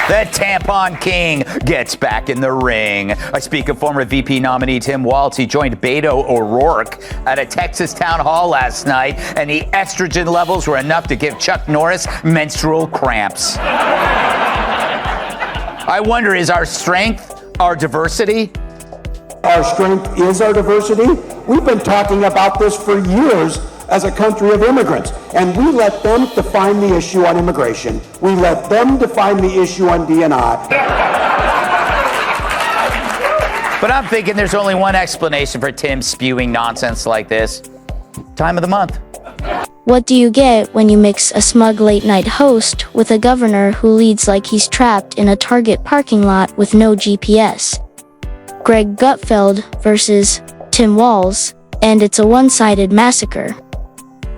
The tampon king gets back in the ring. I speak of former VP nominee Tim Walz. He joined Beto O'Rourke at a Texas town hall last night, and the estrogen levels were enough to give Chuck Norris menstrual cramps. I wonder, is our strength our diversity? Our strength is our diversity. We've been talking about this for years as a country of immigrants, and we let them define the issue on immigration. We let them define the issue on D&I. But I'm thinking there's only one explanation for Tim spewing nonsense like this. Time of the month. What do you get when you mix a smug late-night host with a governor who leads like he's trapped in a Target parking lot with no GPS? Greg Gutfeld versus Tim Walz, and it's a one-sided massacre.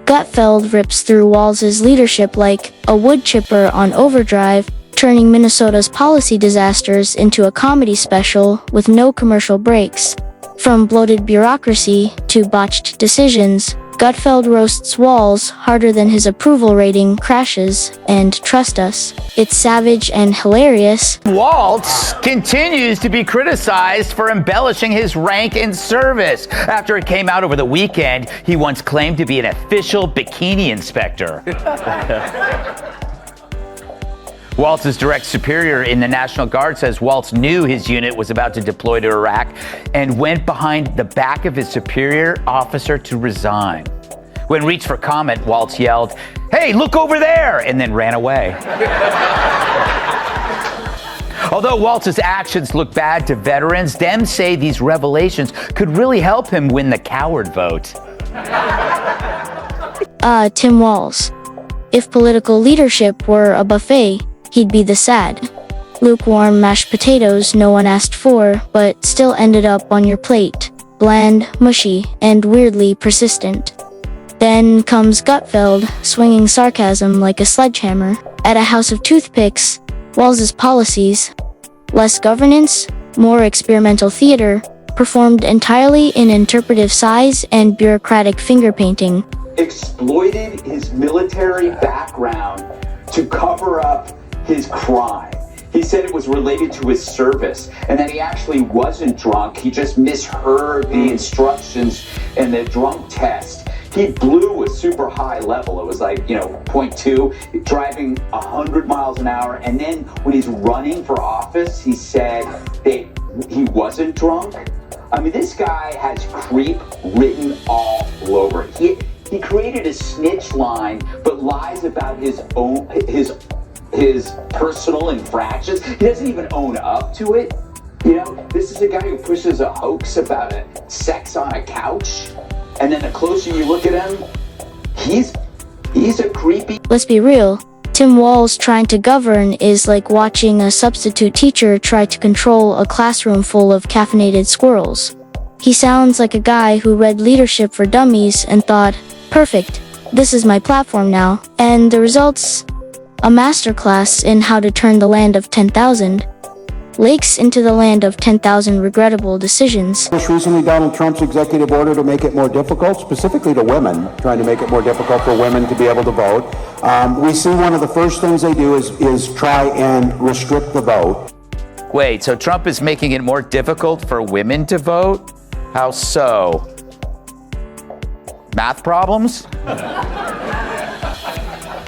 Gutfeld rips through Walz's leadership like a wood chipper on overdrive, turning Minnesota's policy disasters into a comedy special with no commercial breaks. From bloated bureaucracy to botched decisions, Gutfeld roasts Walz harder than his approval rating crashes, and trust us, it's savage and hilarious. Walz continues to be criticized for embellishing his rank in service. After it came out over the weekend, he once claimed to be an official bikini inspector. Walz's direct superior in the National Guard says Walz knew his unit was about to deploy to Iraq and went behind the back of his superior officer to resign. When reached for comment, Walz yelled, "Hey, look over there!" and then ran away. Although Walz's actions look bad to veterans, Dems say these revelations could really help him win the coward vote. Tim Walz. If political leadership were a buffet, he'd be the sad, lukewarm mashed potatoes no one asked for, but still ended up on your plate. Bland, mushy, and weirdly persistent. Then comes Gutfeld, swinging sarcasm like a sledgehammer. At a house of toothpicks, Walz's policies, less governance, more experimental theater, performed entirely in interpretive size and bureaucratic finger painting. Exploited his military background to cover up his crime. He said it was related to his service and that he actually wasn't drunk. He just misheard the instructions in the drunk test. He blew a super high level. It was like, 0.2, driving 100 miles an hour. And then when he's running for office, he said that he wasn't drunk. I mean, this guy has creep written all over it. He created a snitch line, but lies about his personal infractions. He doesn't even own up to it. This is a guy who pushes a hoax about sex on a couch. And then the closer you look at him, he's a creepy... Let's be real. Tim Walz trying to govern is like watching a substitute teacher try to control a classroom full of caffeinated squirrels. He sounds like a guy who read Leadership for Dummies and thought, perfect, this is my platform now. And the results? A masterclass in how to turn the land of 10,000 lakes into the land of 10,000 regrettable decisions. Just recently, Donald Trump's executive order to make it more difficult, specifically to women, trying to make it more difficult for women to be able to vote. We see one of the first things they do is try and restrict the vote. Wait, so Trump is making it more difficult for women to vote? How so? Math problems?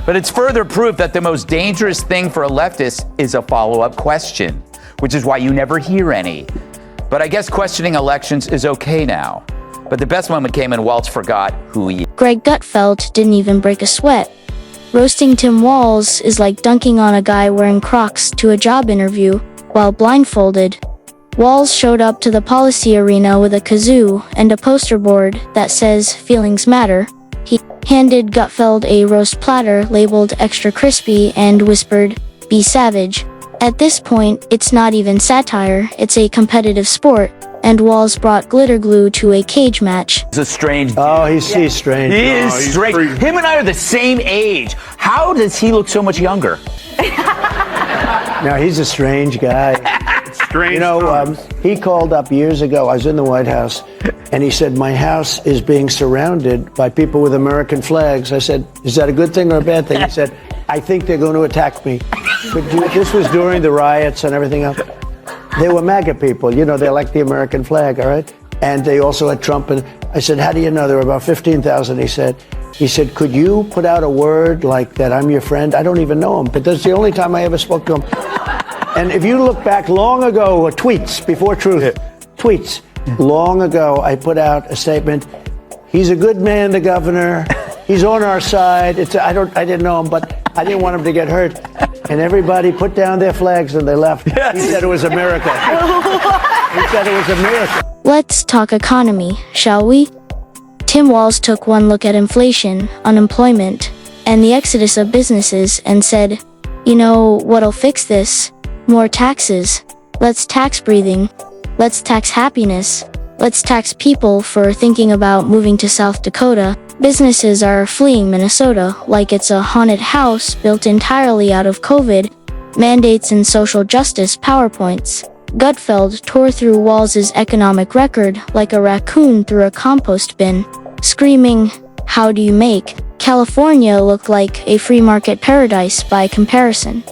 But it's further proof that the most dangerous thing for a leftist is a follow-up question, which is why you never hear any. But I guess questioning elections is okay now. But the best moment came when Walz forgot who he is. Greg Gutfeld didn't even break a sweat. Roasting Tim Walz is like dunking on a guy wearing Crocs to a job interview while blindfolded. Walz showed up to the policy arena with a kazoo and a poster board that says "Feelings Matter." He handed Gutfeld a roast platter labeled extra crispy and whispered, "Be savage." At this point, it's not even satire, it's a competitive sport, and Walz brought glitter glue to a cage match. He's a strange dude. Oh, he's strange. He is strange. Him and I are the same age. How does he look so much younger? No, he's a strange guy. Strange. He called up years ago. I was in the White House, and he said, "My house is being surrounded by people with American flags." I said, "Is that a good thing or a bad thing?" He said, "I think they're going to attack me." This was during the riots and everything else. They were MAGA people, you know, they like the American flag, all right? And they also had Trump. And I said, how do you know? There were about 15,000. He said, could you put out a word like that I'm your friend? I don't even know him, but that's the only time I ever spoke to him. And if you look back long ago, tweets, before Truth, tweets, long ago, I put out a statement. He's a good man, the governor. He's on our side. I didn't know him, but I didn't want him to get hurt. And everybody put down their flags and they left. Yes. He said it was a miracle. He said it was a miracle. Let's talk economy, shall we? Tim Walz took one look at inflation, unemployment, and the exodus of businesses and said, you know what'll fix this? More taxes. Let's tax breathing. Let's tax happiness. Let's tax people for thinking about moving to South Dakota. Businesses are fleeing Minnesota like it's a haunted house built entirely out of COVID, mandates and social justice PowerPoints. Gutfeld tore through Walz's economic record like a raccoon through a compost bin, screaming, how do you make California look like a free market paradise by comparison?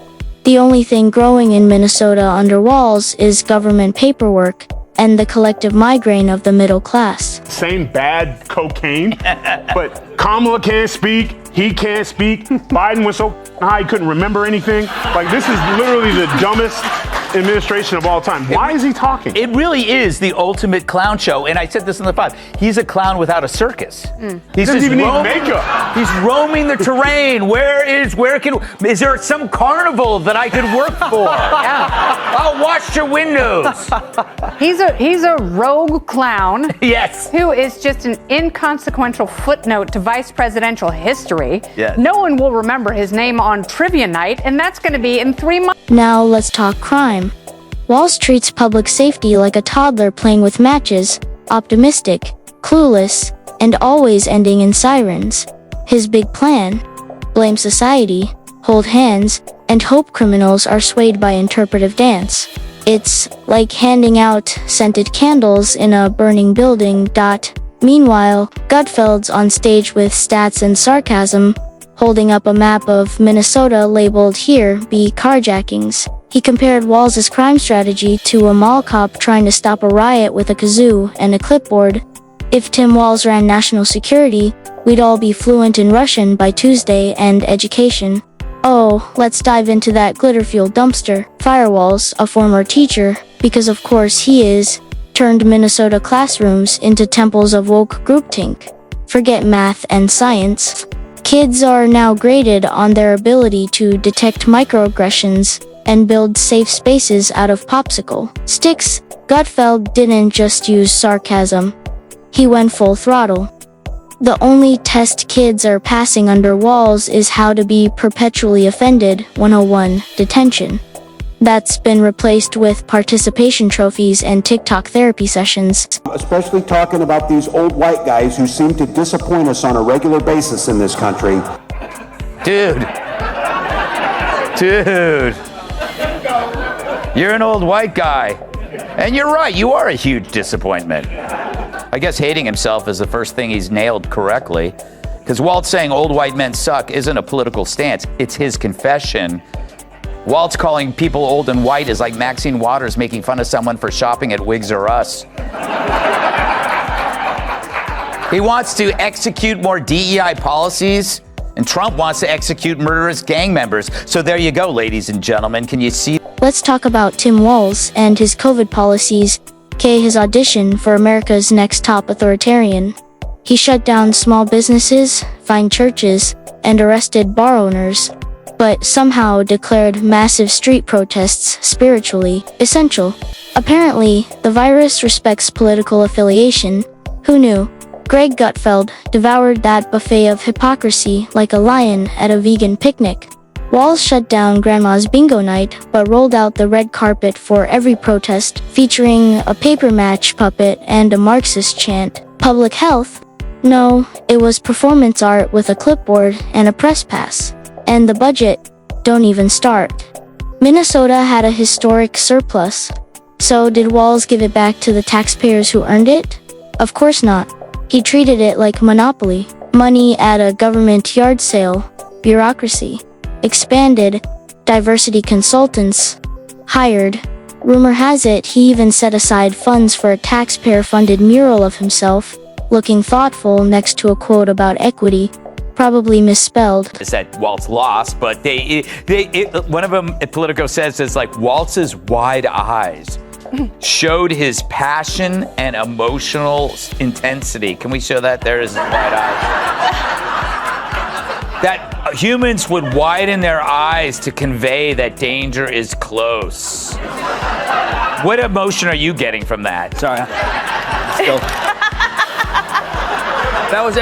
The only thing growing in Minnesota under Walz is government paperwork and the collective migraine of the middle class. Same bad cocaine, but Kamala can't speak, he can't speak, Biden was so high he couldn't remember anything. Like, this is literally the dumbest administration of all time. Why is he talking? It really is the ultimate clown show, and I said this in the pod. He's a clown without a circus. He doesn't even need makeup. He's roaming the terrain. Is there some carnival that I could work for? Yeah. I'll wash your windows. He's a rogue clown. Yes. Who is just an inconsequential footnote to vice presidential history. Yes. No one will remember his name on trivia night, and that's going to be in 3 months. Now let's talk crime. Walz treats public safety like a toddler playing with matches, optimistic, clueless, and always ending in sirens. His big plan? Blame society, hold hands, and hope criminals are swayed by interpretive dance. It's like handing out scented candles in a burning building. Meanwhile, Gutfeld's on stage with stats and sarcasm, holding up a map of Minnesota labeled "Here be carjackings." He compared Walz's crime strategy to a mall cop trying to stop a riot with a kazoo and a clipboard. If Tim Walz ran national security, we'd all be fluent in Russian by Tuesday and education. Oh, let's dive into that glitter-fueled dumpster. Walz, a former teacher, because of course he is, turned Minnesota classrooms into temples of woke groupthink. Forget math and science. Kids are now graded on their ability to detect microaggressions and build safe spaces out of popsicle sticks. Gutfeld didn't just use sarcasm. He went full throttle. The only test kids are passing under Walz is how to be perpetually offended 101 detention. That's been replaced with participation trophies and TikTok therapy sessions. Especially talking about these old white guys who seem to disappoint us on a regular basis in this country. Dude. You're an old white guy. And you're right, you are a huge disappointment. I guess hating himself is the first thing he's nailed correctly. Because Walz saying old white men suck isn't a political stance, it's his confession. Walz calling people old and white is like Maxine Waters making fun of someone for shopping at Wigs R Us. He wants to execute more DEI policies, and Trump wants to execute murderous gang members. So there you go, ladies and gentlemen. Can you see? Let's talk about Tim Walz and his COVID policies, his audition for America's next top authoritarian. He shut down small businesses, fined churches, and arrested bar owners, but somehow declared massive street protests spiritually essential. Apparently, the virus respects political affiliation. Who knew? Greg Gutfeld devoured that buffet of hypocrisy like a lion at a vegan picnic. Walz shut down Grandma's bingo night, but rolled out the red carpet for every protest, featuring a paper match puppet and a Marxist chant. Public health? No, it was performance art with a clipboard and a press pass. And the budget? Don't even start. Minnesota had a historic surplus. So did Walz give it back to the taxpayers who earned it? Of course not. He treated it like monopoly. Money at a government yard sale. Bureaucracy. Expanded. diversity consultants hired. Rumor has it he even set aside funds for a taxpayer-funded mural of himself, looking thoughtful next to a quote about equity, probably misspelled. Is that Walz lost, but one of them, Politico says, is like Walz's wide eyes showed his passion and emotional intensity. Can we show that? There is his wide eyes. That humans would widen their eyes to convey that danger is close. What emotion are you getting from that? Sorry. Still. That was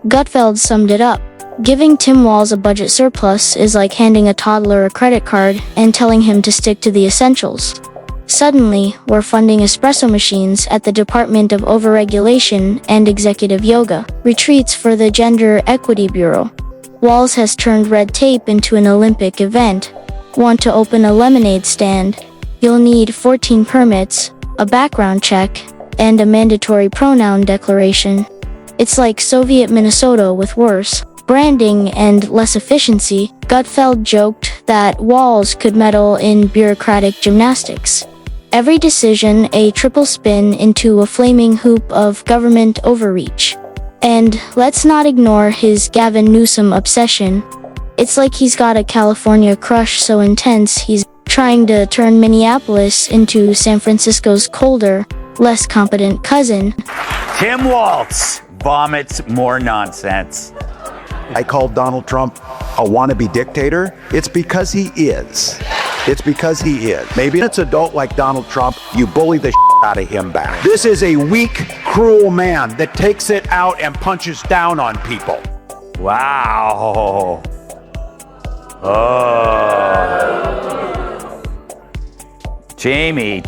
Gutfeld summed it up. Giving Tim Walz a budget surplus is like handing a toddler a credit card and telling him to stick to the essentials. Suddenly, we're funding espresso machines at the Department of Overregulation and Executive Yoga retreats for the Gender Equity Bureau. Walz has turned red tape into an Olympic event. Want to open a lemonade stand? You'll need 14 permits, a background check, and a mandatory pronoun declaration. It's like Soviet Minnesota with worse branding and less efficiency. Gutfeld joked that Walz could meddle in bureaucratic gymnastics. Every decision a triple spin into a flaming hoop of government overreach. And let's not ignore his Gavin Newsom obsession. It's like he's got a California crush so intense he's trying to turn Minneapolis into San Francisco's colder, less competent cousin. Tim Walz vomits more nonsense. I called Donald Trump a wannabe dictator. It's because he is. It's because he is. Maybe it's adult like Donald Trump, you bully the out of him back. This is a weak, cruel man that takes it out and punches down on people. Wow. Oh. Jamie.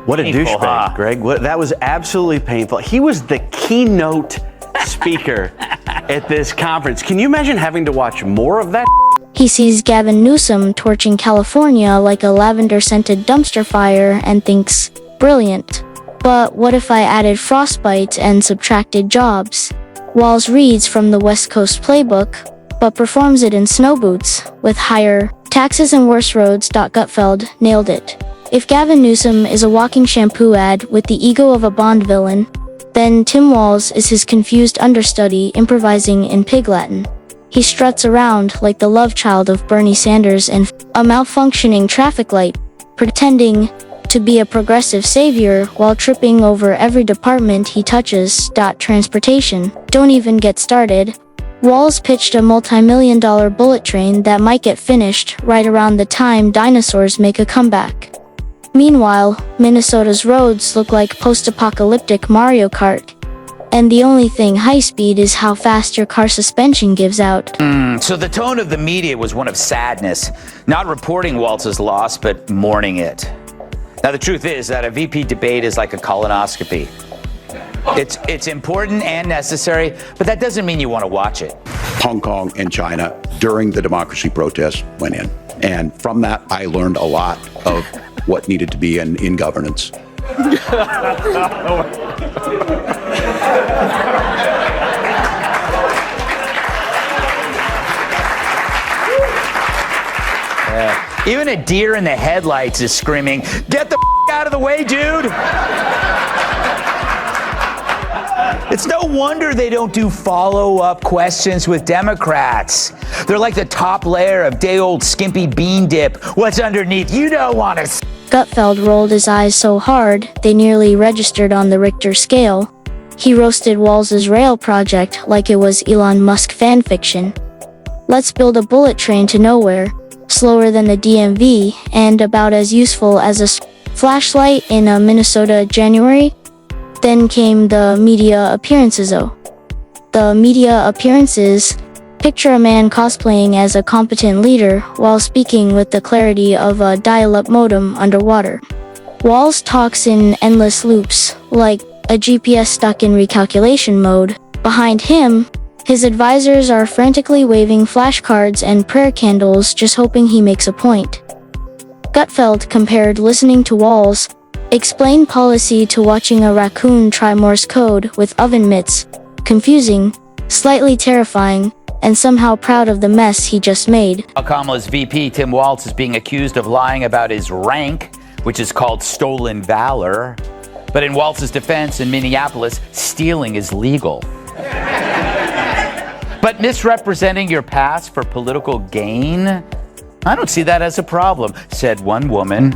What a Painful, douchebag, huh? Greg. That was absolutely painful. He was the keynote speaker at this conference. Can you imagine having to watch more of that? He sees Gavin Newsom torching California like a lavender-scented dumpster fire and thinks, brilliant. But what if I added frostbite and subtracted jobs? Walz reads from the West Coast playbook, but performs it in snow boots, with higher taxes and worse roads. Gutfeld nailed it. If Gavin Newsom is a walking shampoo ad with the ego of a Bond villain, then Tim Walz is his confused understudy improvising in Pig Latin. He struts around like the love child of Bernie Sanders and a malfunctioning traffic light, pretending to be a progressive savior while tripping over every department he touches. Transportation. Don't even get started. Walz pitched a multi-million-dollar bullet train that might get finished right around the time dinosaurs make a comeback. Meanwhile, Minnesota's roads look like post-apocalyptic Mario Kart. And the only thing high-speed is how fast your car suspension gives out. So the tone of the media was one of sadness, not reporting Walz's loss, but mourning it. Now, the truth is that a VP debate is like a colonoscopy. It's important and necessary, but that doesn't mean you want to watch it. Hong Kong and China during the democracy protests went in. And from that, I learned a lot of what needed to be in governance. Even a deer in the headlights is screaming, "Get the out of the way, dude!" It's no wonder they don't do follow-up questions with Democrats. They're like the top layer of day-old skimpy bean dip. What's underneath? You don't want to. Gutfeld rolled his eyes so hard, they nearly registered on the Richter scale. He roasted Walz's rail project like it was Elon Musk fanfiction. Let's build a bullet train to nowhere, slower than the DMV, and about as useful as a flashlight in a Minnesota January. Then came the media appearances. The media appearances picture a man cosplaying as a competent leader while speaking with the clarity of a dial-up modem underwater. Walz talks in endless loops, like a GPS stuck in recalculation mode. Behind him, his advisors are frantically waving flashcards and prayer candles, just hoping he makes a point. Gutfeld compared listening to Walz explain policy to watching a raccoon try Morse code with oven mitts. Confusing, slightly terrifying, and somehow proud of the mess he just made. Kamala's VP, Tim Walz, is being accused of lying about his rank, which is called stolen valor. But in Walz's defense in Minneapolis, stealing is legal. But misrepresenting your past for political gain? I don't see that as a problem, said one woman.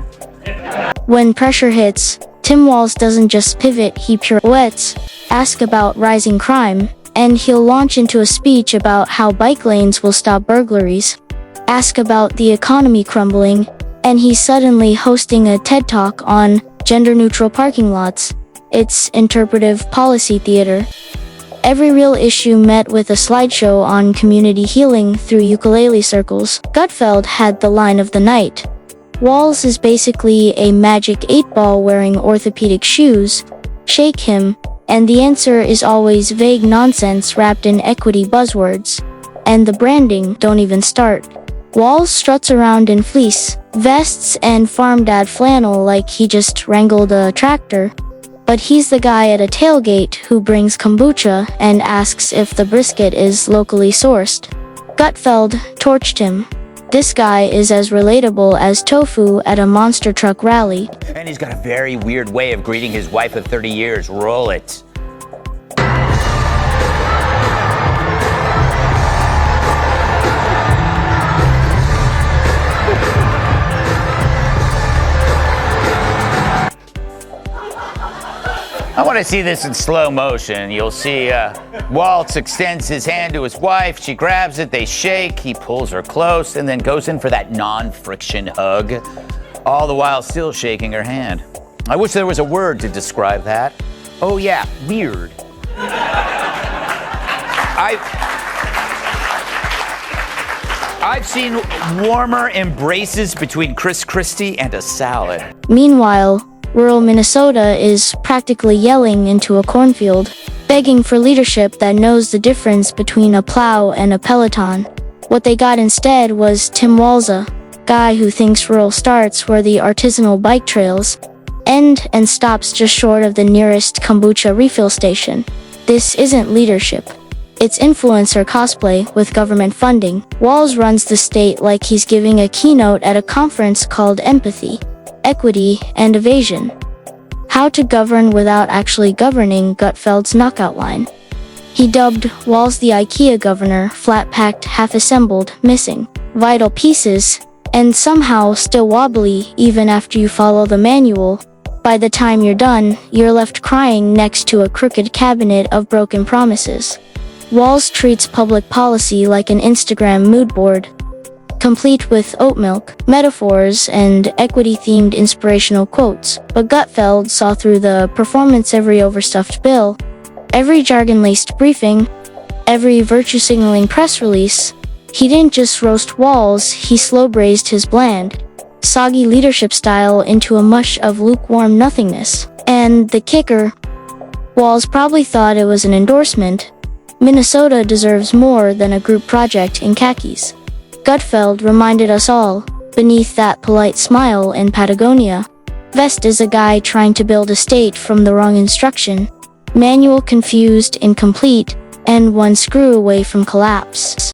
When pressure hits, Tim Walz doesn't just pivot, he pirouettes, ask about rising crime, and he'll launch into a speech about how bike lanes will stop burglaries, ask about the economy crumbling, and he's suddenly hosting a TED Talk on gender-neutral parking lots. It's interpretive policy theater. Every real issue met with a slideshow on community healing through ukulele circles. Gutfeld had the line of the night. Walz is basically a magic 8-ball wearing orthopedic shoes. Shake him, and the answer is always vague nonsense wrapped in equity buzzwords. And the branding don't even start. Walz struts around in fleece, vests, and farm dad flannel like he just wrangled a tractor. But he's the guy at a tailgate who brings kombucha and asks if the brisket is locally sourced. Gutfeld torched him. This guy is as relatable as tofu at a monster truck rally. And he's got a very weird way of greeting his wife of 30 years. Roll it. I want to see this in slow motion. You'll see Walz extends his hand to his wife. She grabs it, they shake, he pulls her close, and then goes in for that non-friction hug, all the while still shaking her hand. I wish there was a word to describe that. Oh yeah, weird. I've seen warmer embraces between Chris Christie and a salad. Meanwhile, rural Minnesota is practically yelling into a cornfield, begging for leadership that knows the difference between a plow and a Peloton. What they got instead was Tim Walz, a guy who thinks rural starts where the artisanal bike trails end and stops just short of the nearest kombucha refill station. This isn't leadership. It's influencer cosplay with government funding. Walz runs the state like he's giving a keynote at a conference called Empathy, Equity, and Evasion. How to govern without actually governing, Gutfeld's knockout line. He dubbed Walz the IKEA governor, flat-packed, half-assembled, missing vital pieces, and somehow still wobbly even after you follow the manual. By the time you're done, you're left crying next to a crooked cabinet of broken promises. Walz treats public policy like an Instagram mood board, complete with oat milk, metaphors, and equity-themed inspirational quotes. But Gutfeld saw through the performance every overstuffed bill, every jargon-laced briefing, every virtue-signaling press release. He didn't just roast Walz, he slow-braised his bland, soggy leadership style into a mush of lukewarm nothingness. And the kicker, Walz probably thought it was an endorsement. Minnesota deserves more than a group project in khakis. Gutfeld reminded us all, beneath that polite smile in Patagonia, Vest is a guy trying to build a state from the wrong instruction, manual confused, incomplete, and one screw away from collapse.